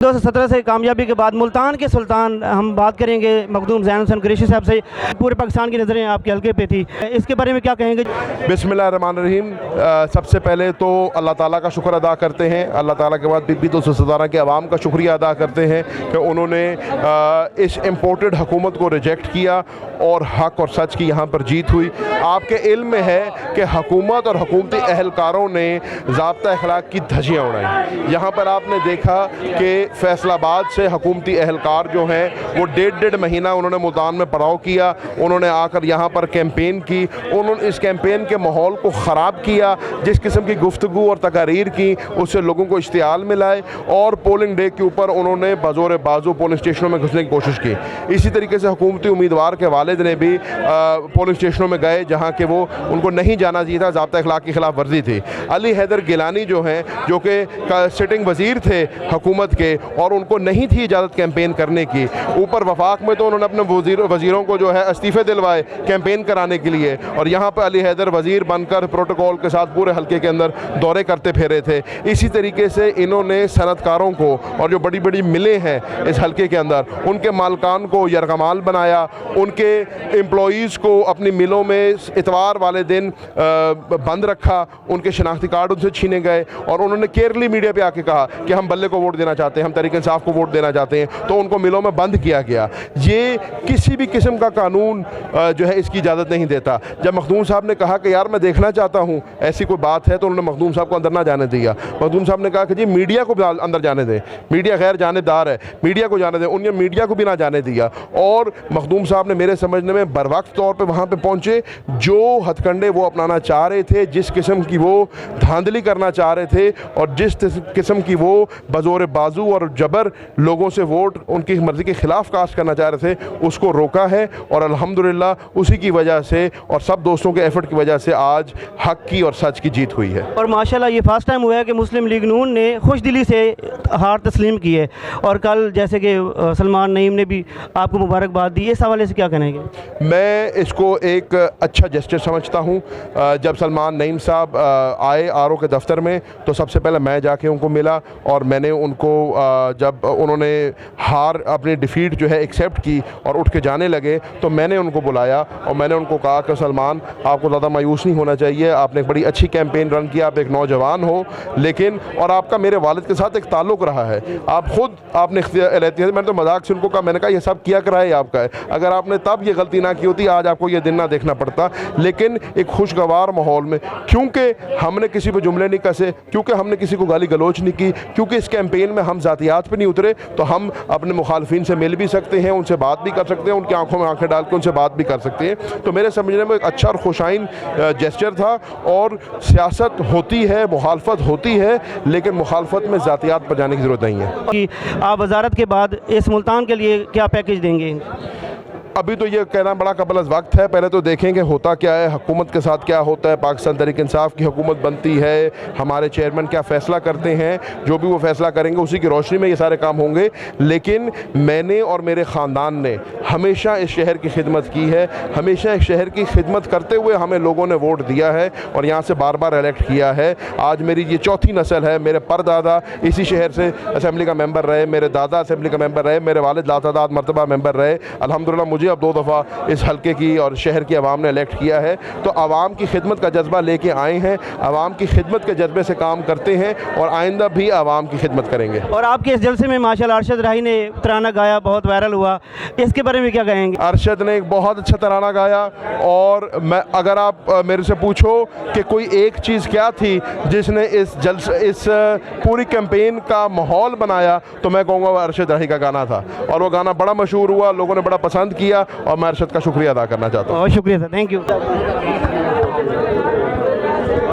2017 سے کامیابی کے بعد ملتان کے سلطان ہم بات کریں گے مخدوم زین حسین قریشی صاحب سے، پورے پاکستان کی نظریں آپ کے حلقے پہ تھی، اس کے بارے میں کیا کہیں گے؟ بسم اللہ الرحمن الرحیم۔ سب سے پہلے تو اللہ تعالیٰ کا شکر ادا کرتے ہیں، اللہ تعالیٰ کے بعد پی 217 کے عوام کا شکریہ ادا کرتے ہیں کہ انہوں نے اس امپورٹڈ حکومت کو ریجیکٹ کیا اور حق اور سچ کی یہاں پر جیت ہوئی۔ آپ کے علم میں ہے کہ حکومت اور حکومتی اہلکاروں نے ضابطہ اخلاق کی دھجیاں اڑائیں۔ یہاں پر آپ نے دیکھا کہ فیصل آباد سے حکومتی اہلکار جو ہیں وہ ڈیڑھ مہینہ انہوں نے ملتان میں پڑاؤ کیا، انہوں نے آ کر یہاں پر کیمپین کی، انہوں نے اس کیمپین کے ماحول کو خراب کیا، جس قسم کی گفتگو اور تقاریر کی اس سے لوگوں کو اشتعال میں لائے، اور پولنگ ڈے کے اوپر انہوں نے بزور بازو پولنگ اسٹیشنوں میں گھسنے کی کوشش کی۔ اسی طریقے سے حکومتی امیدوار کے والد نے بھی پولنگ اسٹیشنوں میں گئے جہاں کہ وہ ان کو نہیں جانا چاہیے تھا، ضابطہ اخلاق کی خلاف ورزی تھی۔ علی حیدر گیلانی جو ہیں جو کہ سٹنگ وزیر تھے حکومت کے، اور ان کو نہیں تھی اجازت کیمپین کرنے کی، اوپر وفاق میں تو انہوں نے اپنے وزیروں کو جو ہے استعفے دلوائے کیمپین کرانے کے لیے، اور یہاں پہ علی حیدر وزیر بن کر پروٹوکول کے ساتھ پورے حلقے کے اندر دورے کرتے پھیرے تھے۔ اسی طریقے سے انہوں نے صنعت کاروں کو اور جو بڑی بڑی ملیں ہیں اس حلقے کے اندر ان کے مالکان کو یرغمال بنایا، ان کے امپلائیز کو اپنی ملوں میں اتوار والے دن بند رکھا، ان کے شناختی کارڈ ان سے چھینے گئے، اور انہوں نے کیرلی میڈیا پہ آ کے کہا کہ ہم بلے کو ووٹ دینا چاہتے ہیں، ہم تحریک انصاف کو ووٹ دینا چاہتے ہیں، تو ان کو ملوں میں بند کیا گیا۔ یہ کسی بھی قسم کا قانون جو ہے اس کی اجازت نہیں دیتا۔ جب مخدوم صاحب نے کہا کہ یار میں دیکھنا چاہتا ہوں ایسی کوئی بات ہے، تو انہوں نے مخدوم صاحب کو اندر نہ جانے دیا۔ مخدوم صاحب نے کہا کہ جی میڈیا کو اندر جانے دیں، میڈیا غیر جانبدار ہے، میڈیا کو جانے دیں، انہوں نے میڈیا کو بھی نہ جانے دیا، اور مخدوم صاحب نے میرے سمجھنے میں بروقت طور پہ وہاں پہ پہنچے۔ جو ہتھ کنڈے وہ اپنانا چاہ رہے تھے، جس قسم کی وہ دھاندلی کرنا چاہ رہے تھے، اور جس قسم کی وہ بزور بازو اور جبر لوگوں سے ووٹ ان کی مرضی کے خلاف کاسٹ کرنا چاہ رہے تھے، اس کو روکا ہے، اور الحمدللہ اسی کی وجہ سے اور سب دوستوں کے ایفرٹ کی وجہ سے آج حق کی اور سچ کی جیت ہوئی ہے۔ اور ماشاءاللہ یہ فرسٹ ٹائم ہوا ہے کہ مسلم لیگ نون نے خوش دلی سے ہار تسلیم کی ہے، اور کل جیسے کہ سلمان نعیم نے بھی آپ کو مبارکباد دی، اس حوالے سے کیا کہیں گے؟ میں اس کو ایک اچھا جسچر سمجھتا ہوں۔ جب سلمان نعیم صاحب آئے RO کے دفتر میں تو سب سے پہلے میں جا کے ان کو ملا، اور میں نے ان کو جب انہوں نے ہار اپنی ڈیفیٹ جو ہے ایکسیپٹ کی اور اٹھ کے جانے لگے تو میں نے ان کو بلایا اور میں نے ان کو کہا کہ سلمان آپ کو زیادہ مایوس نہیں ہونا چاہیے، آپ نے ایک بڑی اچھی کیمپین رن کیا، آپ ایک نوجوان ہو، لیکن اور آپ کا میرے والد کے ساتھ ایک تعلق رہا ہے، آپ نے اختیار میں نے تو مذاق سے ان کو کہا، میں نے کہا یہ سب کیا کرائے آپ کا ہے، اگر آپ نے تب یہ غلطی نہ کی ہوتی آج آپ کو یہ دن نہ دیکھنا پڑتا۔ لیکن ایک خوشگوار ماحول میں، کیونکہ ہم نے کسی پہ جملے نہیں کسے، کیونکہ ہم نے کسی کو گالی گلوچ نہیں کی، کیونکہ اس کیمپین میں ہم ذاتیات پہ نہیں اترے، تو ہم اپنے مخالفین سے مل بھی سکتے ہیں، ان سے بات بھی کر سکتے ہیں، ان کی آنکھوں میں آنکھیں ڈال کے ان سے بات بھی کر سکتے ہیں۔ تو میرے سمجھنے میں ایک اچھا اور خوشائن جیسچر تھا، اور سیاست ہوتی ہے، مخالفت ہوتی ہے، لیکن مخالفت میں ذاتیات پر جانے کی ضرورت نہیں ہے۔ آپ وزارت کے بعد اس ملتان کے لیے کیا پیکیج دیں گے؟ ابھی تو یہ کہنا بڑا قبل از وقت ہے، پہلے تو دیکھیں کہ ہوتا کیا ہے، حکومت کے ساتھ کیا ہوتا ہے، پاکستان تحریک انصاف کی حکومت بنتی ہے، ہمارے چیئرمین کیا فیصلہ کرتے ہیں، جو بھی وہ فیصلہ کریں گے اسی کی روشنی میں یہ سارے کام ہوں گے۔ لیکن میں نے اور میرے خاندان نے ہمیشہ اس شہر کی خدمت کی ہے، ہمیشہ اس شہر کی خدمت کرتے ہوئے ہمیں لوگوں نے ووٹ دیا ہے اور یہاں سے بار بار الیکٹ کیا ہے۔ آج میری یہ چوتھی نسل ہے، میرے پردادا اسی شہر سے اسمبلی کا ممبر رہے، میرے دادا اسمبلی کا ممبر رہے، میرے والد لاتعداد مرتبہ ممبر رہے، الحمدللہ مجھے اب 2 دفعہ اس حلقے کی اور شہر کی عوام نے الیکٹ کیا ہے۔ تو عوام کی خدمت کا جذبہ لے کے آئے ہیں، عوام کی خدمت کے جذبے سے کام کرتے ہیں، اور آئندہ بھی عوام کی خدمت کریں گے۔ اور آپ کے اس جلسے میں ماشاءاللہ ارشد راہی نے ترانہ گایا، بہت وائرل ہوا، اس کے بارے میں کیا کہیں گے؟ ارشد نے ایک بہت اچھا ترانہ گایا، اور میں اگر آپ میرے سے پوچھو کہ کوئی ایک چیز کیا تھی جس نے اس پوری کیمپین کا ماحول بنایا، تو میں کہوں گا وہ ارشد راہی کا گانا تھا، اور وہ گانا بڑا مشہور ہوا، لوگوں نے بڑا پسند کیا، اور میں ارشد کا شکریہ ادا کرنا چاہتا ہوں۔ بہت شکریہ سر، تھینک یو۔